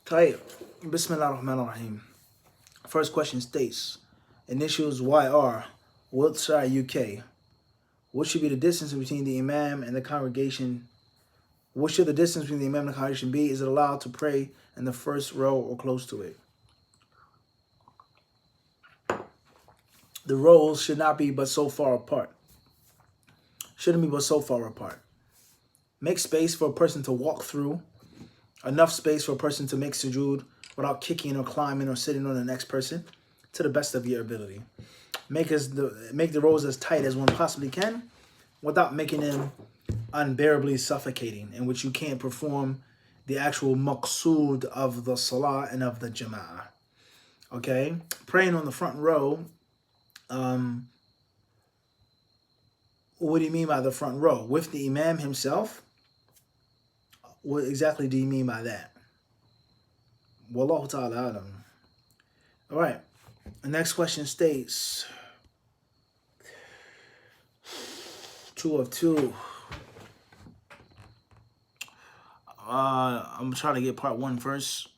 Tayyip. Bismillah ar-Rahman ar-Rahim. First question states, initials YR, Wiltshire, UK. What should be the distance between the Imam and the congregation? What should the distance between the Imam and the congregation be? Is it allowed to pray in the first row or close to it? The rows should not be but so far apart. Shouldn't be but so far apart. Make space for a person to walk through. Enough space for a person to make sujood without kicking or climbing or sitting on the next person, to the best of your ability. Make the rows as tight as one possibly can without making them unbearably suffocating, in which you can't perform the actual maqsood of the salah and of the jama'ah. Okay? Praying on the front row, what do you mean by the front row? With the imam himself? What exactly do you mean by that? Wallahu ta'ala alam. All right. The next question states, 2 of 2. I'm trying to get part 1 first.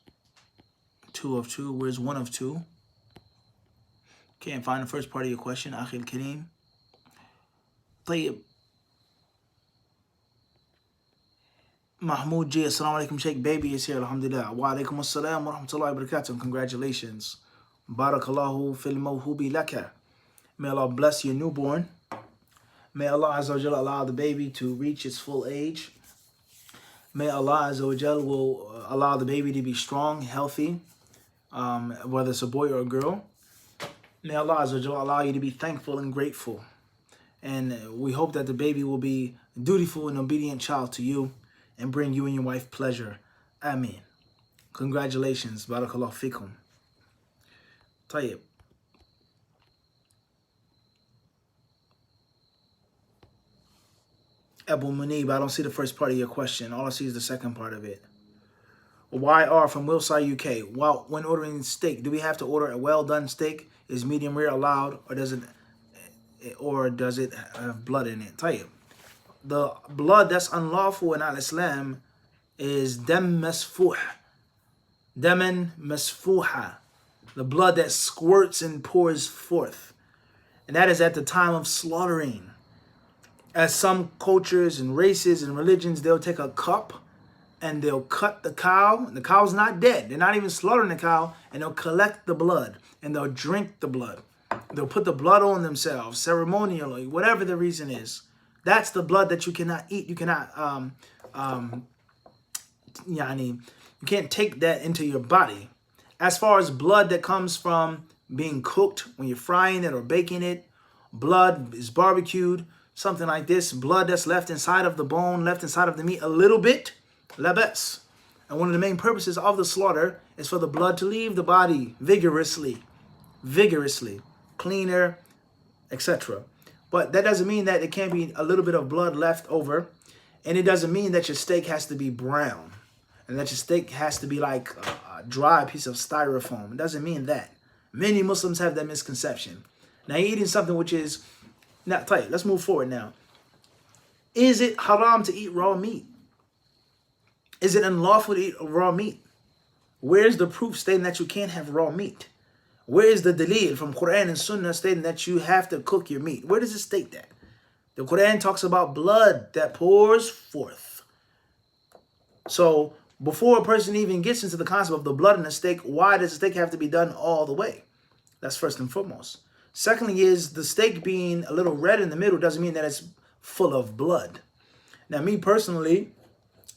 2 of 2. Where's 1 of 2? Can't find the first part of your question, Akhil Kareem. طيب. Mahmoud J, assalamu alaikum, Sheikh Baby is here, alhamdulillah. Wa alaikum assalam wa rahmatullahi wa barakatuh. Congratulations. Barakallahu fil mawhubi laka. May Allah bless your newborn. May Allah Azza wa Jalla allow the baby to reach its full age. May Allah Azza wa Jalla will allow the baby to be strong, healthy, whether it's a boy or a girl. May Allah Azza wa Jalla allow you to be thankful and grateful. And we hope that the baby will be a dutiful and obedient child to you and bring you and your wife pleasure. Ameen. Congratulations. Barakallahu fikum. Tayyib. Abu Munib, I don't see the first part of your question. All I see is the second part of it. YR from Wiltshire, UK. Well, when ordering steak, do we have to order a well-done steak? Is medium rare allowed, or does it have blood in it? Tayyib. The blood that's unlawful in al-Islam is dam masfuh. Daman masfuha. The blood that squirts and pours forth. And that is at the time of slaughtering. As some cultures and races and religions, they'll take a cup and they'll cut the cow. The cow's not dead. They're not even slaughtering the cow. And they'll collect the blood and they'll drink the blood. They'll put the blood on themselves ceremonially, whatever the reason is. That's the blood that you cannot eat. You cannot, you can't take that into your body. As far as blood that comes from being cooked, when you're frying it or baking it, blood is barbecued, something like this, blood that's left inside of the bone, left inside of the meat a little bit, labes. And one of the main purposes of the slaughter is for the blood to leave the body vigorously, cleaner, etc. But that doesn't mean that there can't be a little bit of blood left over. And it doesn't mean that your steak has to be brown and that your steak has to be like a dry piece of styrofoam. It doesn't mean that. Many Muslims have that misconception. Now you're eating something which is not tight. Let's move forward now. Is it haram to eat raw meat? Is it unlawful to eat raw meat? Where's the proof stating that you can't have raw meat? Where is the dalil from Quran and Sunnah stating that you have to cook your meat? Where does it state that? The Quran talks about blood that pours forth. So before a person even gets into the concept of the blood in the steak, why does the steak have to be done all the way? That's first and foremost. Secondly is the steak being a little red in the middle doesn't mean that it's full of blood. Now me personally,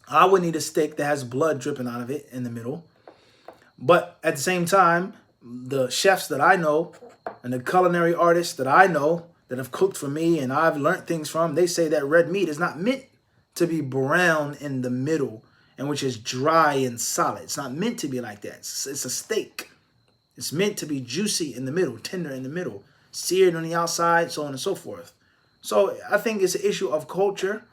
I would need a steak that has blood dripping out of it in the middle. But at the same time, the chefs that I know and the culinary artists that I know that have cooked for me and I've learned things from, they say that red meat is not meant to be brown in the middle and which is dry and solid. It's not meant to be like that. It's a steak. It's meant to be juicy in the middle, tender in the middle, seared on the outside, so on and so forth. So I think it's an issue of culture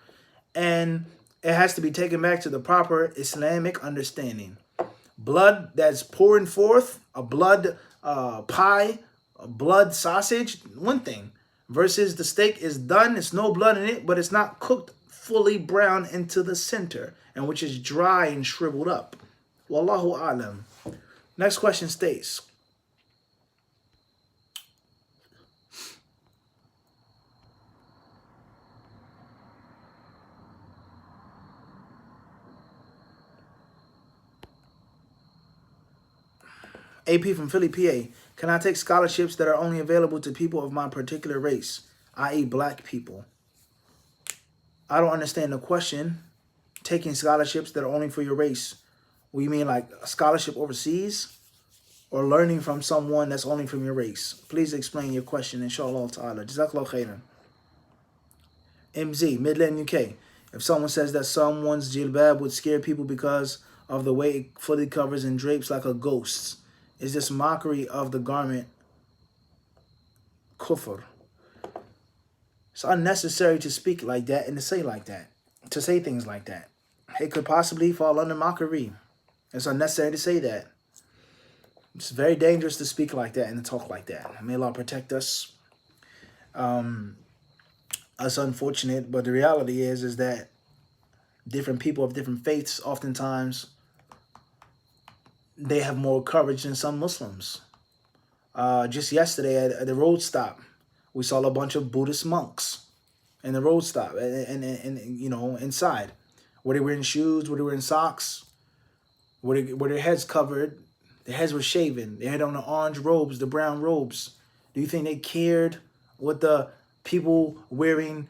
and it has to be taken back to the proper Islamic understanding. Blood that's pouring forth, a blood pie, a blood sausage, one thing. Versus the steak is done, it's no blood in it, but it's not cooked fully brown into the center, and which is dry and shriveled up. Wallahu a'lam. Next question states, AP from Philly, PA. Can I take scholarships that are only available to people of my particular race, i.e. black people? I don't understand the question. Taking scholarships that are only for your race. What you mean, like a scholarship overseas? Or learning from someone that's only from your race? Please explain your question, inshallah ta'ala. Jazakallah khairan. MZ, Midland, UK. If someone says that someone's jilbab would scare people because of the way it fully covers and drapes like a ghost, is this mockery of the garment kufr? It's unnecessary to speak like that and to say like that, to say things like that. It could possibly fall under mockery. It's unnecessary to say that. It's very dangerous to speak like that and to talk like that. May Allah protect us. It's unfortunate, but the reality is that different people of different faiths, oftentimes, they have more courage than some Muslims. Just yesterday at the road stop, we saw a bunch of Buddhist monks in the road stop and you know, inside. Were they wearing shoes? Were they wearing socks? Were their heads covered? Their heads were shaven. They had on the orange robes, the brown robes. Do you think they cared what the people wearing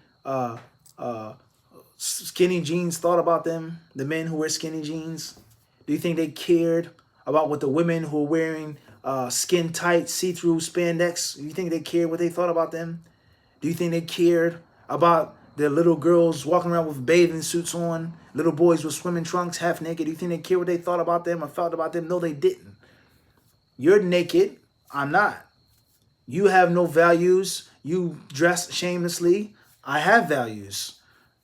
skinny jeans thought about them? The men who wear skinny jeans? Do you think they cared about what the women who were wearing skin tight, see-through spandex? Do you think they cared what they thought about them? Do you think they cared about the little girls walking around with bathing suits on, little boys with swimming trunks, half naked? Do you think they cared what they thought about them or felt about them? No, they didn't. You're naked. I'm not. You have no values. You dress shamelessly. I have values.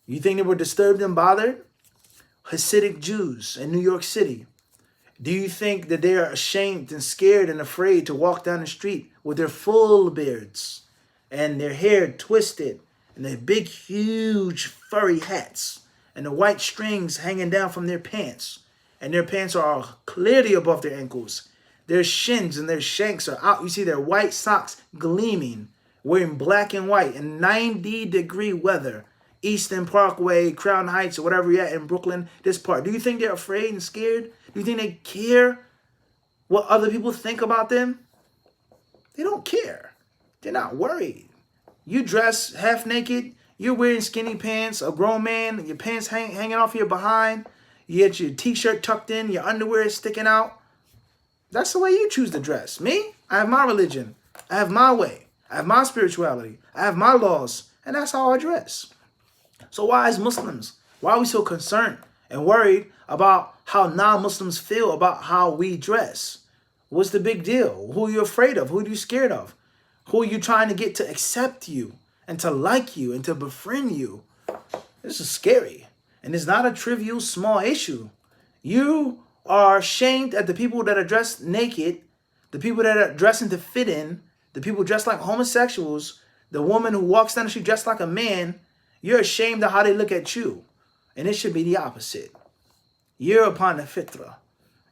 You think they were disturbed and bothered? Hasidic Jews in New York City. Do you think that they are ashamed and scared and afraid to walk down the street with their full beards and their hair twisted and their big, huge, furry hats and the white strings hanging down from their pants? And their pants are clearly above their ankles. Their shins and their shanks are out. You see their white socks gleaming, wearing black and white in 90-degree weather. Eastern Parkway, Crown Heights, or whatever you're at in Brooklyn, this part. Do you think they're afraid and scared? Do you think they care what other people think about them? They don't care. They're not worried. You dress half naked. You're wearing skinny pants, a grown man, your pants hanging off your behind. You get your t-shirt tucked in, your underwear is sticking out. That's the way you choose to dress. Me, I have my religion. I have my way. I have my spirituality. I have my laws. And that's how I dress. So why, as Muslims, why are we so concerned and worried about how non-Muslims feel about how we dress? What's the big deal? Who are you afraid of? Who are you scared of? Who are you trying to get to accept you and to like you and to befriend you? This is scary. And it's not a trivial, small issue. You are ashamed at the people that are dressed naked, the people that are dressing to fit in, the people dressed like homosexuals, the woman who walks down the street dressed like a man. You're ashamed of how they look at you. And it should be the opposite. You're upon the fitrah.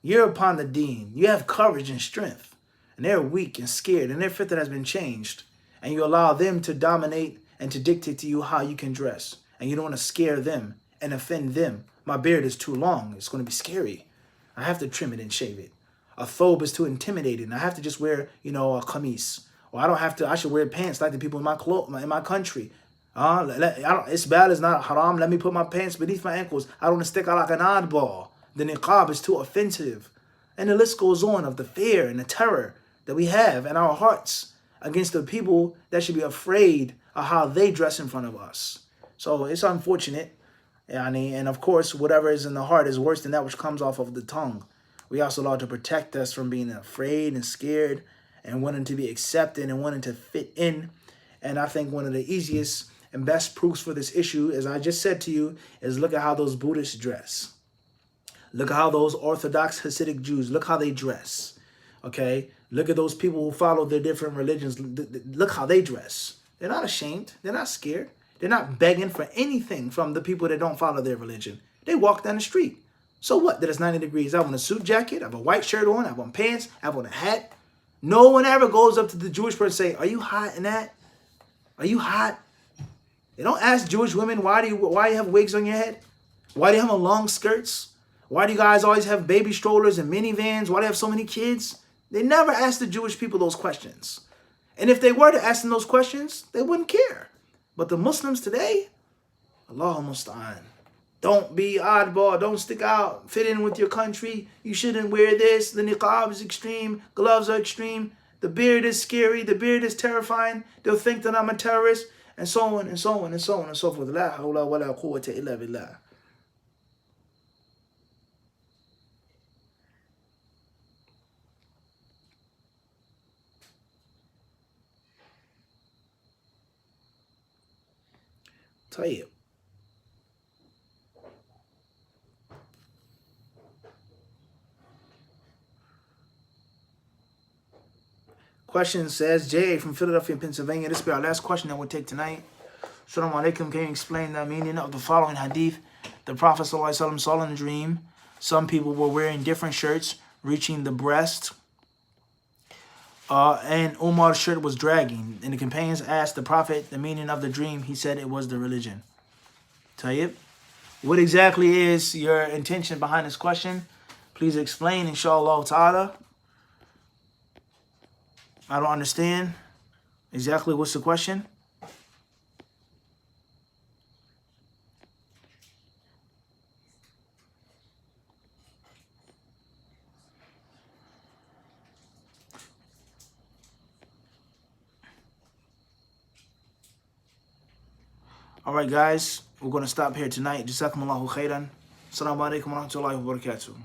You're upon the deen. You have courage and strength. And they're weak and scared. And their fitrah has been changed. And you allow them to dominate and to dictate to you how you can dress. And you don't want to scare them and offend them. My beard is too long. It's going to be scary. I have to trim it and shave it. A thobe is too intimidating. I have to just wear, a kameez. Or I should wear pants like the people in my country. It's bad, it's not haram. Let me put my pants beneath my ankles. I don't want to stick out like an oddball. The niqab is too offensive. And the list goes on of the fear and the terror that we have in our hearts against the people that should be afraid of how they dress in front of us. So it's unfortunate. And of course, whatever is in the heart is worse than that which comes off of the tongue. We also allowed to protect us from being afraid and scared and wanting to be accepted and wanting to fit in. And I think one of the easiest and best proofs for this issue, as I just said to you, is look at how those Buddhists dress. Look at how those Orthodox Hasidic Jews, look how they dress. Okay? Look at those people who follow their different religions. Look how they dress. They're not ashamed. They're not scared. They're not begging for anything from the people that don't follow their religion. They walk down the street. So what that it's 90 degrees? I have on a suit jacket, I have a white shirt on, I have on pants, I have on a hat. No one ever goes up to the Jewish person and say, are you hot in that? Are you hot? They don't ask Jewish women, why do you have wigs on your head? Why do you have on long skirts? Why do you guys always have baby strollers and minivans? Why do you have so many kids? They never ask the Jewish people those questions. And if they were to ask them those questions, they wouldn't care. But the Muslims today, Allah musta'an. Don't be oddball. Don't stick out. Fit in with your country. You shouldn't wear this. The niqab is extreme. Gloves are extreme. The beard is scary. The beard is terrifying. They'll think that I'm a terrorist. And so on and so on and so on and so forth. La hawla wa la quwwata illa billah. طيب. Question says, J.A. from Philadelphia, Pennsylvania. This will be our last question that we'll take tonight. Assalamu alaikum. Can you explain the meaning of the following hadith? The Prophet ﷺ saw in a dream some people were wearing different shirts, reaching the breast, and Umar's shirt was dragging. And the companions asked the Prophet the meaning of the dream. He said it was the religion. Tayyib, what exactly is your intention behind this question? Please explain, inshallah ta'ala. I don't understand exactly what's the question. All right, guys, we're going to stop here tonight. Jazakumullahu khairan. Assalamu alaikum wa rahmatullahi wa barakatuh.